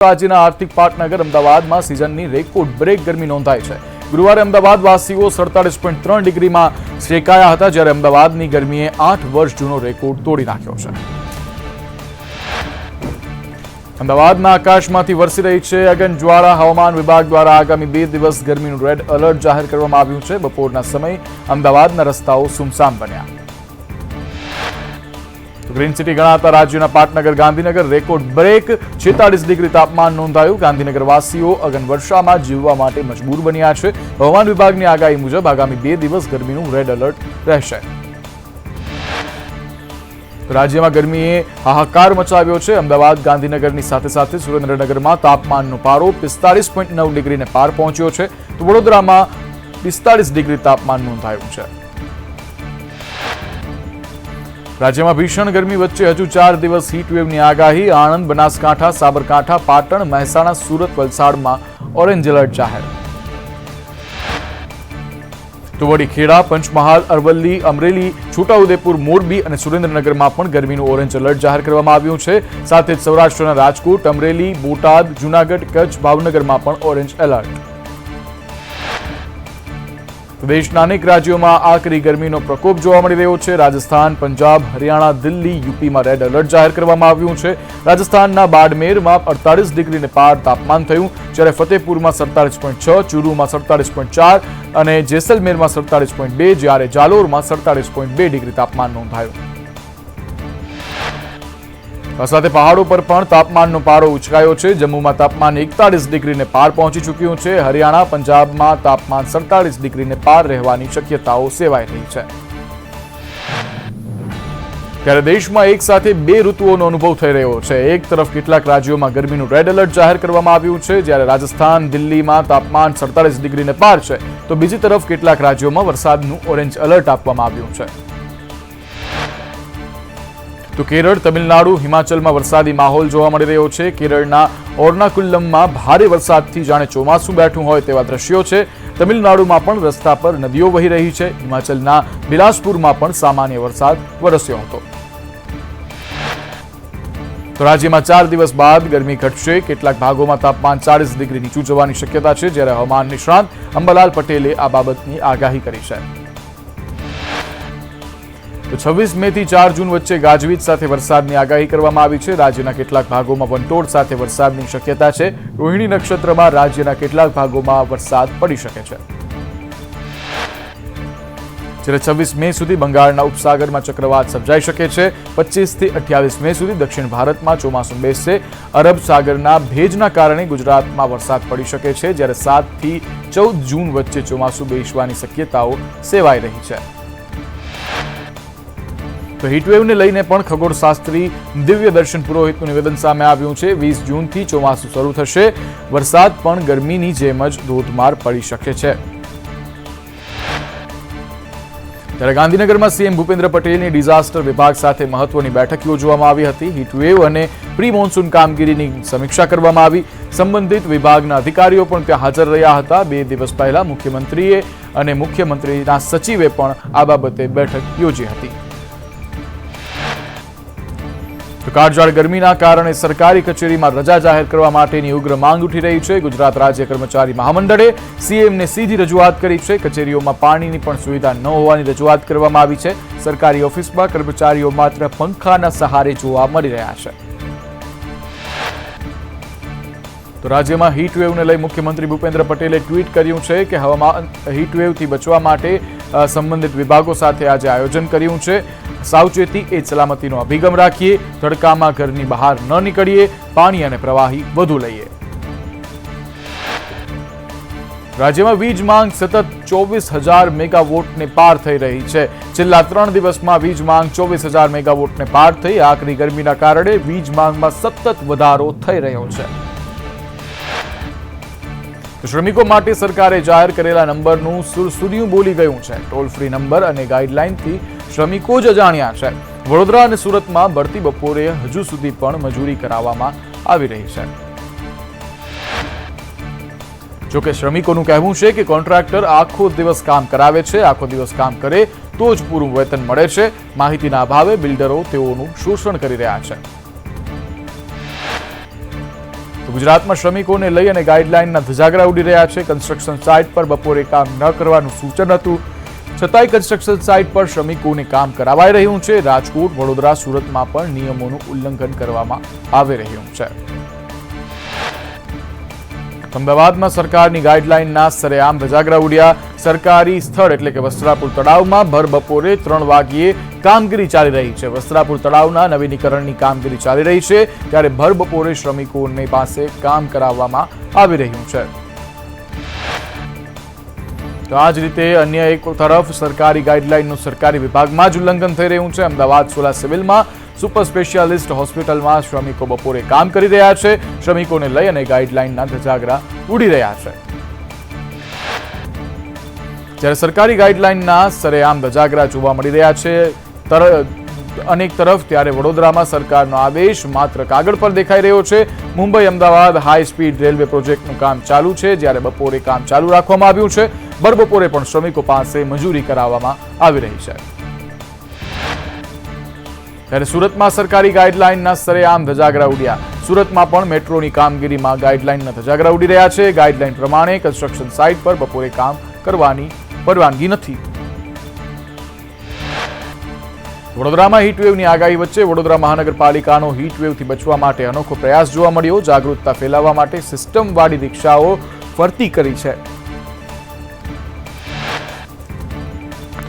રાજ્યના આર્થિક પાટનગર અમદાવાદમાં સિઝનની રેકોર્ડ બ્રેક ગરમી નોંધાઈ છે। ગુરુવારે અમદાવાદ વાસીઓ 47.3 ડિગ્રીમાં શેકાયા હતા, જ્યારે અમદાવાદની ગરમીએ 8 વર્ષ જૂનો રેકોર્ડ તોડી નાખ્યો છે। અમદાવાદના આકાશમાંથી વરસી રહી છે અગનજ્વાળા। હવામાન વિભાગ દ્વારા આગામી 2 દિવસ ગરમીનું રેડ એલર્ટ જાહેર કરવામાં આવ્યું છે। બપોરના સમયે અમદાવાદના રસ્તાઓ સુમસામ બન્યા। ગ્રીન સિટી ગણાતા રાજ્યના પાટનગર ગાંધીનગર રેકોર્ડ બ્રેક 46 ડિગ્રી તાપમાન નોંધાયું। ગાંધીનગરવાસીઓ અગનવર્ષામાં જીવવા માટે મજબૂર બન્યા છે। હવામાન વિભાગની આગાહી મુજબ આગામી 2 દિવસ ગરમીનું રેડ એલર્ટ રહેશે। રાજ્યમાં ગરમીએ હાહાકાર મચાવ્યો છે। અમદાવાદ ગાંધીનગરની સાથે સાથે સુરેન્દ્રનગરમાં તાપમાનનો પારો 45.9 ડિગ્રીને પાર પહોંચ્યો છે, તો વડોદરામાં 45 ડિગ્રી તાપમાન નોંધાયું છે। રાજ્યમાં ભીષણ ગરમી વચ્ચે હજુ 4 દિવસ હીટવેવની આગાહી। આણંદ, બનાસકાંઠા, સાબરકાંઠા, પાટણ, મહેસાણા, સુરત, વલસાડમાં ઓરેન્જ એલર્ટ જાહેર। તો વળી ખેડા, પંચમહાલ, અરવલ્લી, અમરેલી, છોટાઉદેપુર, મોરબી અને સુરેન્દ્રનગરમાં પણ ગરમીનું ઓરેન્જ એલર્ટ જાહેર કરવામાં આવ્યું છે। સાથે જ સૌરાષ્ટ્રના રાજકોટ, અમરેલી, બોટાદ, જૂનાગઢ, કચ્છ, ભાવનગરમાં પણ ઓરેન્જ એલર્ટ। દેશના અનેક રાજ્યોમાં આકરી ગરમીનો પ્રકોપ જોવા મળી રહ્યો છે। રાજસ્થાન, પંજાબ, હરિયાણા, દિલ્હી, યુપીમાં રેડ એલર્ટ જાહેર કરવામાં આવ્યું છે। રાજસ્થાનના બાડમેરમાં 48 ડિગ્રીને પાર તાપમાન થયું, જ્યારે ફતેપુરમાં 47.6, ચુરુમાં 47.4 અને જેસલમેરમાં 47.2, જ્યારે જાલોરમાં 47.2 ડિગ્રી તાપમાન નોંધાયું। સાથે પહાડો પર પણ તાપમાનનો પારો ઉચકાયો છે। જમ્મુમાં તાપમાન 41 ડિગ્રીને પાર પહોંચી ચૂક્યું છે। હરિયાણા, પંજાબમાં તાપમાન 47 ડિગ્રીને પાર રહેવાની શક્યતાઓ સેવાઈ રહી છે। ત્યારે દેશમાં એક સાથે 2 ઋતુઓનો અનુભવ થઈ રહ્યો છે। એક તરફ કેટલાક રાજ્યોમાં ગરમીનું રેડ એલર્ટ જાહેર કરવામાં આવ્યું છે, જ્યારે રાજસ્થાન, દિલ્હીમાં તાપમાન 47 ડિગ્રીને પાર છે, તો બીજી તરફ કેટલાક રાજ્યોમાં વરસાદનું ઓરેન્જ એલર્ટ આપવામાં આવ્યું છે। તો કેરળ, તમિલનાડુ, હિમાચલમાં વરસાદી માહોલ જોવા મળી રહ્યો છે। કેરળના ઓર્નાકુલમમાં ભારે વરસાદથી જાણે ચોમાસું બેઠું હોય તેવા દ્રશ્યો છે। તમિલનાડુમાં પણ રસ્તા પર નદીઓ વહી રહી છે। હિમાચલના બિલાસપુરમાં પણ સામાન્ય વરસાદ વરસ્યો હતો। તો રાજ્યમાં 4 દિવસ બાદ ગરમી ઘટશે। કેટલાક ભાગોમાં તાપમાન 40 ડિગ્રી નીચું જવાની શક્યતા છે, જ્યારે હવામાન નિષ્ણાંત અંબાલાલ પટેલે આ બાબતની આગાહી કરી છે। તો 26 મેથી 4 જૂન વચ્ચે ગાજવીજ સાથે વરસાદની આગાહી કરવામાં આવી છે। રાજ્યના કેટલાક ભાગોમાં વંટોળ સાથે વરસાદની શક્યતા છે। રોહિણી નક્ષત્રમાં રાજ્યના કેટલાક ભાગોમાં વરસાદ પડી શકે છે। જ્યારે 26 મે સુધી બંગાળના ઉપસાગરમાં ચક્રવાત સર્જાઈ શકે છે। 25 થી 28 મે સુધી દક્ષિણ ભારતમાં ચોમાસું બેસશે। અરબ સાગરના ભેજના કારણે ગુજરાતમાં વરસાદ પડી શકે છે, જ્યારે 7 થી 14 જૂન વચ્ચે ચોમાસું બેસવાની શક્યતાઓ સેવાઈ રહી છે। તો હીટવેવને લઈને પણ ખગોળશાસ્ત્રી દિવ્ય દર્શન પુરોહિતનું નિવેદન સામે આવ્યું છે। 20 જૂનથી ચોમાસું શરૂ થશે। વરસાદ પણ ગરમીની જેમ જ ધોધમાર પડી શકે છે। ત્યારે ગાંધીનગરમાં સીએમ ભૂપેન્દ્ર પટેલની ડિઝાસ્ટર વિભાગ સાથે મહત્વની બેઠક યોજવામાં આવી હતી। હીટવેવ અને પ્રી મોન્સૂન કામગીરીની સમીક્ષા કરવામાં આવી। સંબંધિત વિભાગના અધિકારીઓ પણ ત્યાં હાજર રહ્યા હતા। 2 દિવસ પહેલા મુખ્યમંત્રીએ અને મુખ્યમંત્રીના સચિવે પણ આ બાબતે બેઠક યોજી હતી। તો કાળઝાળ ગરમીના કારણે સરકારી કચેરીમાં રજા જાહેર કરવા માટેની ઉગ્ર માંગ ઉઠી રહી છે। ગુજરાત રાજ્ય કર્મચારી મહામંડળે સીએમને સીધી રજૂઆત કરી છે। કચેરીઓમાં પાણીની પણ સુવિધા ન હોવાની રજૂઆત કરવામાં આવી છે। સરકારી ઓફિસમાં કર્મચારીઓ માત્ર પંખાના સહારે જોવા મળી રહ્યા છે। તો રાજ્યમાં હીટવેવને લઈ મુખ્યમંત્રી ભૂપેન્દ્ર પટેલે ટ્વીટ કર્યું છે કે હવામાન હીટવેવથી બચવા માટે સંબંધિત વિભાગો સાથે આજે આયોજન કર્યું છે। સાવચેતી એ સલામતીનો અભિગમ રાખીએ। તડકામાં ઘરની બહાર ન નીકળીએ। પાણી અને પ્રવાહી વધુ લઈએ। રાજ્યમાં વીજ માંગ સતત 24,000 મેગાવોટને પાર થઈ રહી છે। છેલ્લા 3 દિવસમાં વીજ માંગ 24,000 મેગાવોટને પાર થઈ। આકરી ગરમીના કારણે વીજ માંગમાં સતત વધારો થઈ રહ્યો છે। શ્રમિકો માટે સરકારે જાહેર કરેલા નંબરનું સુરસુરિયું બોલી ગયું છે। ટોલ ફ્રી નંબર અને ગાઈડલાઈનથી શ્રમિકો જ અજાણ્યા છે। વડોદરા અને સુરતમાં બઢતી બપોરે હજુ સુધી પણ મજૂરી કરાવવામાં આવી રહી છે। જોકે શ્રમિકોનું કહેવું છે કે કોન્ટ્રાક્ટર આખો દિવસ કામ કરાવે છે। આખો દિવસ કામ કરે તો જ પૂરું વેતન મળે છે। માહિતીના અભાવે બિલ્ડરો તેઓનું શોષણ કરી રહ્યા છે। ગુજરાતમાં શ્રમિકોને લઈ અને ગાઈડલાઈનના ધજાગરા ઉડી રહ્યા છે. કન્સ્ટ્રક્શન સાઇટ પર બપોરે કામ ન કરવાનું સૂચન હતું, છતાંય કન્સ્ટ્રક્શન સાઇટ પર શ્રમિકોને કામ કરાવાઈ રહ્યું છે. રાજકોટ, વડોદરા, સુરતમાં પણ નિયમોનું ઉલ્લંઘન કરવામાં આવી રહ્યું છે. અમદાવાદમાં સરકારની ગાઈડલાઈનના સરેઆમ ધજાગરા ઉડ્યા. સરકારી સ્થળ એટલે કે વસ્ત્રાપુર તળાવમાં ભર બપોરે 3 વાગ્યે કામગીરી ચાલી રહી છે. વસ્ત્રાપુર તળાવના નવીનીકરણની કામગીરી ચાલી રહી છે, ત્યારે ભર બપોરે શ્રમિકોની પાસે કામ કરાવવામાં આવી રહ્યું છે. તો આ જ રીતે અન્ય એક તરફ સરકારી ગાઈડલાઈનનું સરકારી વિભાગમાં જ ઉલ્લંઘન થઈ રહ્યું છે. અમદાવાદ સોલા સિવિલમાં સુપર સ્પેશિયાલિસ્ટ હોસ્પિટલમાં શ્રમિકો બપોરે કામ કરી રહ્યા છે. શ્રમિકોને લઈ અને ગાઈડલાઈનના ધજાગરા ઉડી રહ્યા છે. જ્યારે સરકારી ગાઈડલાઈનના સરેઆમ ધજાગરા જોવા મળી રહ્યા છે અનેક તરફ, ત્યારે વડોદરામાં સરકારનો આદેશ માત્ર કાગળ પર દેખાઈ રહ્યો છે. Mumbai Ahmedabad high speed railway પ્રોજેક્ટનું કામ ચાલુ છે, જ્યારે બપોરે કામ ચાલુ રાખવામાં આવ્યું છે. બપોરે પણ શ્રમિકો પાસે મજૂરી કરાવવામાં આવી રહી છે. ત્યારે સુરતમાં સરકારી ગાઈડલાઈનના સરેઆમ ધજાગરા ઉડ્યા. સુરતમાં પણ મેટ્રોની કામગીરીમાં ગાઈડલાઈનના ધજાગરા ઉડી રહ્યા છે. ગાઈડલાઈન પ્રમાણે કન્સ્ટ્રક્શન સાઇટ પર બપોરે કામ કરવાની પરવાનગી નથી. વડોદરામાં હીટવેવની આગાહી વચ્ચે વડોદરા મહાનગરપાલિકાનો હીટવેવથી બચવા માટે અનોખો પ્રયાસ જોવા મળ્યો. જાગૃતતા ફેલાવવા માટે સિસ્ટમવાળી રિક્ષાઓ ફરતી કરી છે.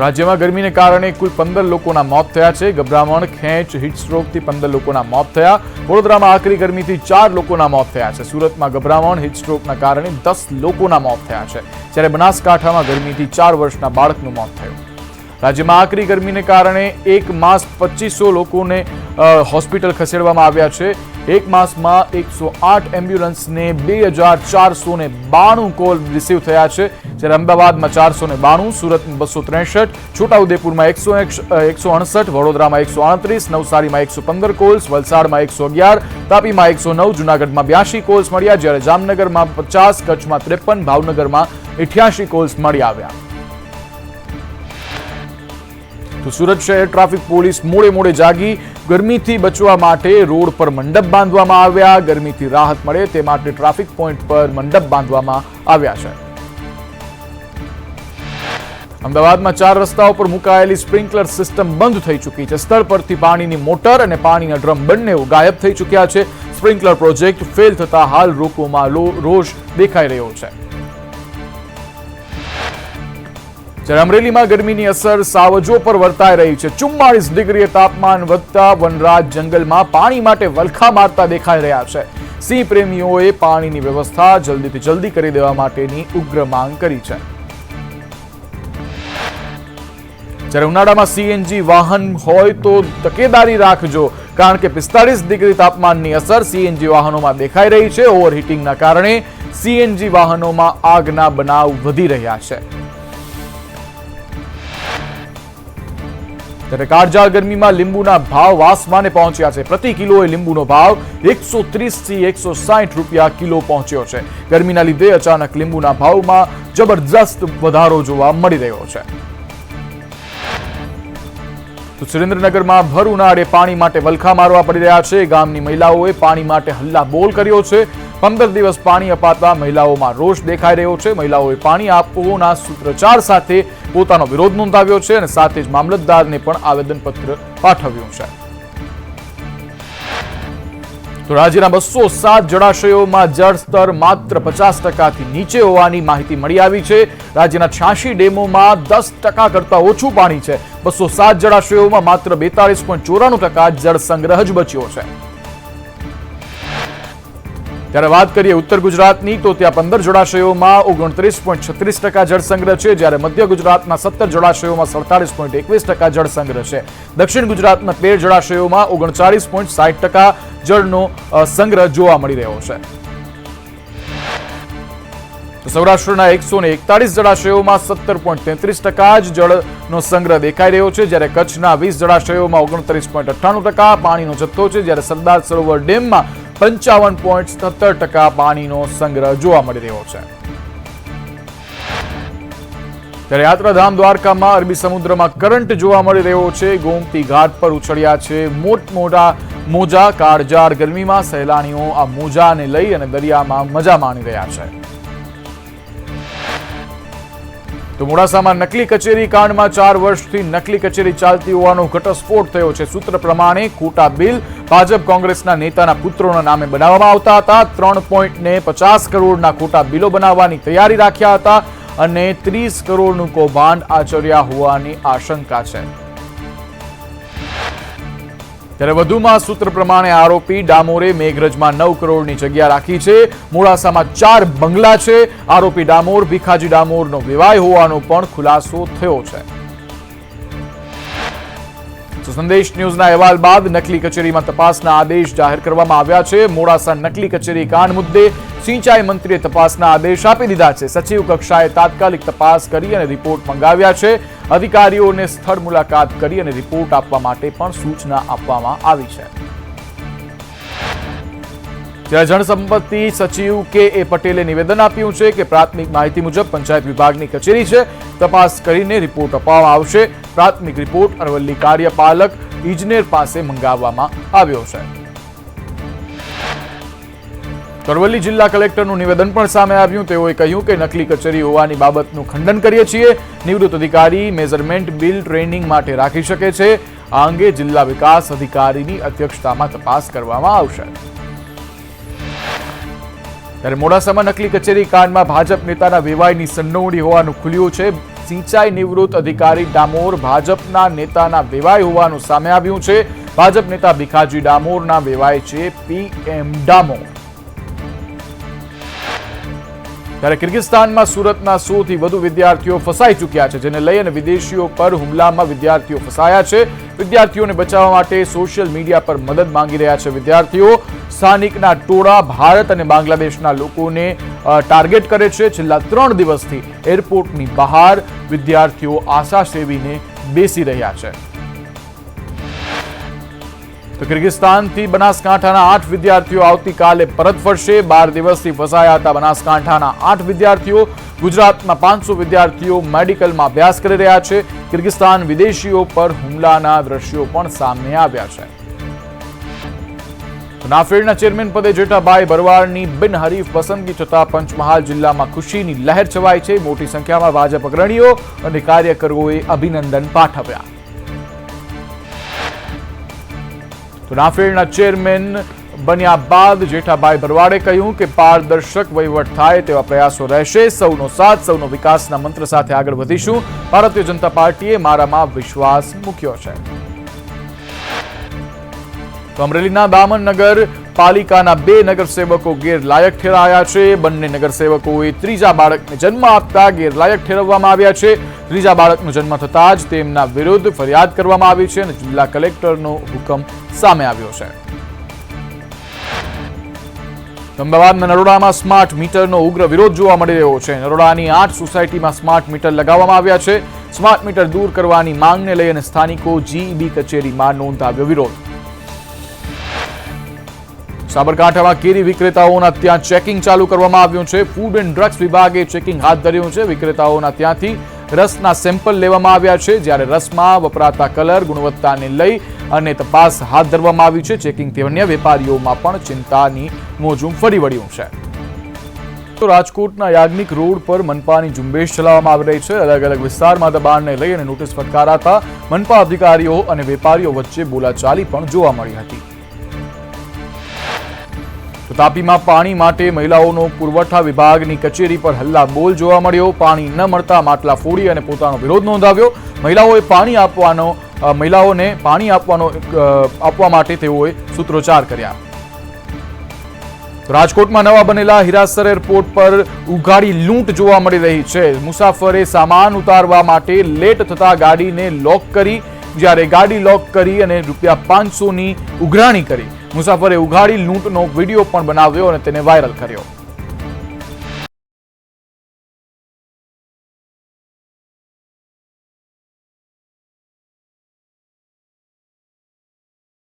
રાજ્યમાં ગરમીને કારણે કુલ 15 લોકોના મોત થયા છે. ગભરામણ, ખેંચ, હીટસ્ટ્રોકથી 15 લોકોના મોત થયા. વડોદરામાં આકરી ગરમીથી 4 લોકોના મોત થયા છે. સુરતમાં ગભરામણ, હીટસ્ટ્રોકના કારણે 10 લોકોના મોત થયા છે, જ્યારે બનાસકાંઠામાં ગરમીથી 4 વર્ષના બાળકનું મોત થયું. રાજ્યમાં આકરી ગરમીને કારણે એક માસ 2500 લોકોને હોસ્પિટલ ખસેડવામાં આવ્યા છે. એક માસમાં 108 એમ્બ્યુલન્સને 2492 કોલ રિસીવ થયા છે, જ્યારે અમદાવાદમાં 492, સુરતમાં 263, છોટાઉદેપુરમાં 168, વડોદરામાં 138, નવસારીમાં 115 કોલ્સ, વલસાડમાં 111, તાપીમાં 109, જૂનાગઢમાં 82 કોલ્સ મળ્યા, જ્યારે જામનગરમાં 50, કચ્છમાં 53, ભાવનગરમાં 88 કોલ્સ મળી આવ્યા. તો સુરત શહેર ટ્રાફિક પોલીસ મોડે જાગી. ગરમીથી બચવા માટે રોડ પર મંડપ બાંધવામાં આવ્યા. ગરમીથી રાહત મળે તે માટે ટ્રાફિક પોઈન્ટ પર મંડપ બાંધવામાં આવ્યા છે. અમદાવાદમાં 4 રસ્તાઓ પર મુકાયેલી સ્પ્રિંકલર સિસ્ટમ બંધ થઈ ચૂકી છે. સ્થળ પરથી પાણીની મોટર અને પાણીના ડ્રમ બંને ગાયબ થઈ ચૂક્યા છે. સ્પ્રિંકલર પ્રોજેક્ટ ફેલ થતા હાલ લોકોમાં રોષ દેખાઈ રહ્યો છે. જ્યારે અમરેલીમાં ગરમીની અસર સાવજો પર વર્તાઈ રહી છે. 44 ડિગ્રીએ તાપમાન વધતા વનરાજ જંગલમાં પાણી માટે વલખા મારતા દેખાઈ રહ્યા છે. સિંહ પ્રેમીઓએ પાણીની વ્યવસ્થા જલ્દીથી જલ્દી કરી દેવા માટેની ઉગ્ર માંગ કરી છે. જ્યારે ઉનાળામાં સીએનજી વાહન હોય તો તકેદારી રાખજો, કારણ કે 45 ડિગ્રી તાપમાનની અસર સીએનજી વાહનોમાં દેખાઈ રહી છે. ઓવરહીટિંગના કારણે સીએનજી વાહનોમાં આગના બનાવ વધી રહ્યા છે. ત્યારે કાળઝાળ ગરમીમાં લીંબુના ભાવ આસમાને પહોંચ્યા છે. પ્રતિ કિલોએ લીંબુનો ભાવ 130 થી 160 રૂપિયા કિલો પહોંચ્યો છે. ગરમીના લીધે અચાનક લીંબુના ભાવમાં જબરજસ્ત વધારો જોવા મળી રહ્યો છે. તો સુરેન્દ્રનગરમાં ભર ઉનાળે પાણી માટે વલખા મારવા પડી રહ્યા છે. ગામની મહિલાઓએ પાણી માટે હલ્લાબોલ કર્યો છે. 15 દિવસ પાણી અપાતા મહિલાઓમાં રોષ દેખાઈ રહ્યો છે. મહિલાઓએ પાણી આપવાના સૂત્રોચ્ચાર સાથે પોતાનો વિરોધ નોંધાવ્યો છે અને સાથે જ મામલતદારને પણ આવેદનપત્ર પાઠવ્યું છે. તો રાજ્યના 207 જળાશયોમાં જળસ્તર માત્ર 50% નીચે હોવાની માહિતી મળી આવી છે. રાજ્યના 86 ડેમોમાં 10% કરતા ઓછું પાણી છે. 207 જળાશયોમાં માત્ર 42.94% જળ સંગ્રહ જ બચ્યો છે. ત્યારે વાત કરીએ ઉત્તર ગુજરાતની, તો ત્યાં 15 જળાશયોમાં 29.36% જળ સંગ્રહ છે, જ્યારે મધ્ય ગુજરાતના 17 જળાશયોમાં 47.21% જળ સંગ્રહ છે. દક્ષિણ ગુજરાતના 13 જળાશયોમાં 39.60% જળનો સંગ્રહ જોવા મળી રહ્યો છે. તો સૌરાષ્ટ્રના 141 જળાશયોમાં 17.33% જ જળનો સંગ્રહ દેખાઈ રહ્યો છે, જ્યારે કચ્છના 20 જળાશયોમાં 29.98% પાણીનો જથ્થો છે, જ્યારે સરદાર સરોવર ડેમમાં 55.70% પાણીનો સંગ્રહ જોવા મળી રહ્યો છે. ત્યારે યાત્રાધામ દ્વારકામાં અરબી સમુદ્રમાં કરંટ જોવા મળી રહ્યો છે. ગોમતી ઘાટ પર ઉછળ્યા છે મોટા મોજા કાળઝાળ ગરમીમાં સહેલાણીઓ આ મોજાને લઈ અને દરિયામાં મજા માણી રહ્યા છે. તો મોડાસામાં નકલી કચેરી કાંડમાં 4 વર્ષથી નકલી કચેરી ચાલતી હોવાનો ઘટસ્ફોટ થયો છે. સૂત્ર પ્રમાણે ખોટા બિલ ભાજપ કોંગ્રેસના નેતાના પુત્રોના નામે બનાવવામાં આવતા હતા. 3.50 કરોડના ખોટા બિલો બનાવવાની તૈયારી રાખ્યા હતા અને 30 કરોડનું કૌભાંડ આચર્યા હોવાની આશંકા છે. ત્યારે વધુમાં સૂત્ર પ્રમાણે આરોપી ડામોરે મેઘરજમાં 9 કરોડની જગ્યા રાખી છે. મોડાસામાં 4 બંગલા છે. આરોપી ડામોર ભીખાજી ડામોરનો વિવાહ હોવાનો પણ ખુલાસો થયો છે. સંદેશ ન્યૂઝના અહેવાલ બાદ નકલી કચેરીમાં તપાસના આદેશ જાહેર કરવામાં આવ્યા છે. મોડાસા નકલી કચેરી કાંડ મુદ્દે સિંચાઈ મંત્રીએ તપાસના આદેશ આપી દીધા છે. સચિવ કક્ષાએ તાત્કાલિક તપાસ કરી અને રિપોર્ટ મંગાવ્યા છે. અધિકારીઓને સ્થળ મુલાકાત કરી અને રિપોર્ટ આપવા માટે પણ સૂચના આપવામાં આવી છે. જ્યારે જળસંપત્તિ સચિવ કે.એ. પટેલે નિવેદન આપ્યું છે કે પ્રાથમિક માહિતી મુજબ પંચાયત વિભાગની કચેરી છે. તપાસ કરીને રિપોર્ટ અપાવવામાં આવશે. પ્રાથમિક રિપોર્ટ અરવલ્લી કાર્યપાલક ઇજનેર પાસે મંગાવવામાં આવ્યો છે. અરવલ્લી જિલ્લા કલેક્ટરનું નિવેદન પણ સામે આવ્યું. તેઓએ કહ્યું કે નકલી કચેરી હોવાની બાબતનું ખંડન કરીએ છીએ. નિવૃત્ત અધિકારી મેઝરમેન્ટ બિલ ટ્રેનિંગ માટે રાખી શકે છે. આ અંગે જિલ્લા વિકાસ અધિકારીની અધ્યક્ષતામાં તપાસ કરવામાં આવશે. ત્યારે મોડાસામાં નકલી કચેરી કાંડમાં ભાજપ નેતાના વેવાઈની સંડોવણી હોવાનું ખુલ્યું છે. સિંચાઈ નિવૃત્ત અધિકારી ડામોર ભાજપના નેતાના વેવાઈ હોવાનું સામે આવ્યું છે. ભાજપ નેતા ભીખાજી ડામોરના વેવાઈ છે PM ડામોર. ત્યારે કિર્ગિસ્તાનમાં સુરતના 100 થી વધુ વિદ્યાર્થીઓ ફસાઈ ચૂક્યા છે, જેને લઈ અને વિદેશીઓ પર હુમલામાં વિદ્યાર્થીઓ ફસાયા છે. વિદ્યાર્થીઓને બચાવવા માટે સોશિયલ મીડિયા પર મદદ માંગી રહ્યા છે. વિદ્યાર્થીઓ સ્થાનિકના ટોળા ભારત અને બાંગ્લાદેશના લોકોને ટાર્ગેટ કરે છે. છેલ્લા 3 દિવસથી એરપોર્ટની બહાર વિદ્યાર્થીઓ આશા સેવીને બેસી રહ્યા છે. તો કિર્ગિસ્તાનથી બનાસકાંઠાના 8 વિદ્યાર્થીઓ આવતીકાલે પરત ફરશે. 12 દિવસથી ફસાયા હતા બનાસકાંઠાના 8 વિદ્યાર્થીઓ. ગુજરાતમાં 500 વિદ્યાર્થીઓ મેડિકલમાં અભ્યાસ કરી રહ્યા છે. કિર્ગિસ્તાન વિદેશીઓ પર હુમલાના દ્રશ્યો પણ સામે આવ્યા છે. નાફેડના ચેરમેન પદે જેઠાભાઈ ભરવાડની બિનહરીફ પસંદગી થતા પંચમહાલ જિલ્લામાં ખુશીની લહેર છવાઈ છે. મોટી સંખ્યામાં ભાજપ અગ્રણીઓ અને કાર્યકરોએ અભિનંદન પાઠવ્યા. તો નાફેડના ચેરમેન બન્યા બાદ જેઠાભાઈ ભરવાડે કહ્યું કે પારદર્શક વહીવટ થાય તેવા પ્રયાસો રહેશે. સૌનો સાથ, સૌનો વિકાસના મંત્ર સાથે આગળ વધીશું. ભારતીય જનતા પાર્ટીએ મારામાં વિશ્વાસ મૂક્યો છે. તો અમરેલીના દામનનગર પાલિકાના 2 નગરસેવકો ગેરલાયક ઠેરાયા છે. બંને નગરસેવકોએ ત્રીજા બાળકને જન્મ આપતા ગેરલાયક ઠેરવવામાં આવ્યા છે. ત્રીજા બાળકનો જન્મ થતાં જ તેમના વિરુદ્ધ ફરિયાદ કરવામાં આવી છે અને જિલ્લા કલેક્ટરનો હુકમ સામે આવ્યો છે. અમદાવાદના નરોડામાં સ્માર્ટ મીટરનો ઉગ્ર વિરોધ જોવા મળી રહ્યો છે. નરોડાની 8 સોસાયટીમાં સ્માર્ટ મીટર લગાવવામાં આવ્યા છે. સ્માર્ટ મીટર દૂર કરવાની માંગને લઈ અને સ્થાનિકો GEB કચેરીમાં નોંધાવ્યો વિરોધ. સાબરકાંઠામાં કેરી વિક્રેતાઓના ત્યાં ચેકિંગ ચાલુ કરવામાં આવ્યું છે. ફૂડ એન્ડ ડ્રગ્સ વિભાગે ચેકિંગ હાથ ધર્યું છે. વિક્રેતાઓના ત્યાંથી રસના સેમ્પલ લેવામાં આવ્યા છે, જ્યારે રસમાં વપરાતા કલર ગુણવત્તાને લઈ અને તપાસ હાથ ધરવામાં આવી છે. ચેકિંગથી અન્ય વેપારીઓમાં પણ ચિંતાની મોજું ફરી વળ્યું છે. તો રાજકોટના યાજ્ઞિક રોડ પર મનપાની ઝુંબેશ ચલાવવામાં આવી રહી છે. અલગ અલગ વિસ્તારમાં દબાણને લઈ અને નોટિસ ફટકારાતા મનપા અધિકારીઓ અને વેપારીઓ વચ્ચે બોલાચાલી પણ જોવા મળી હતી. તો તાપીમાં પાણી માટે મહિલાઓનો પુરવઠા વિભાગની કચેરી પર હલ્લાબોલ જોવા મળ્યો. પાણી ન મળતા માટલા ફોડી અને પોતાનો વિરોધ નોંધાવ્યો. મહિલાઓને પાણી આપવા માટે તેઓએ સૂત્રોચ્ચાર કર્યા. રાજકોટમાં નવા બનેલા હીરાસર એરપોર્ટ પર ઉઘાડી લૂંટ જોવા મળી રહી છે. મુસાફરે સામાન ઉતારવા માટે લેટ થતા ગાડીને લોક કરી, જ્યારે ગાડી લોક કરી અને ₹500ની ઉઘરાણી કરી. મુસાફરે ઉઘાડી લૂંટનો વિડીયો પણ બનાવ્યો અને તેને વાયરલ કર્યો.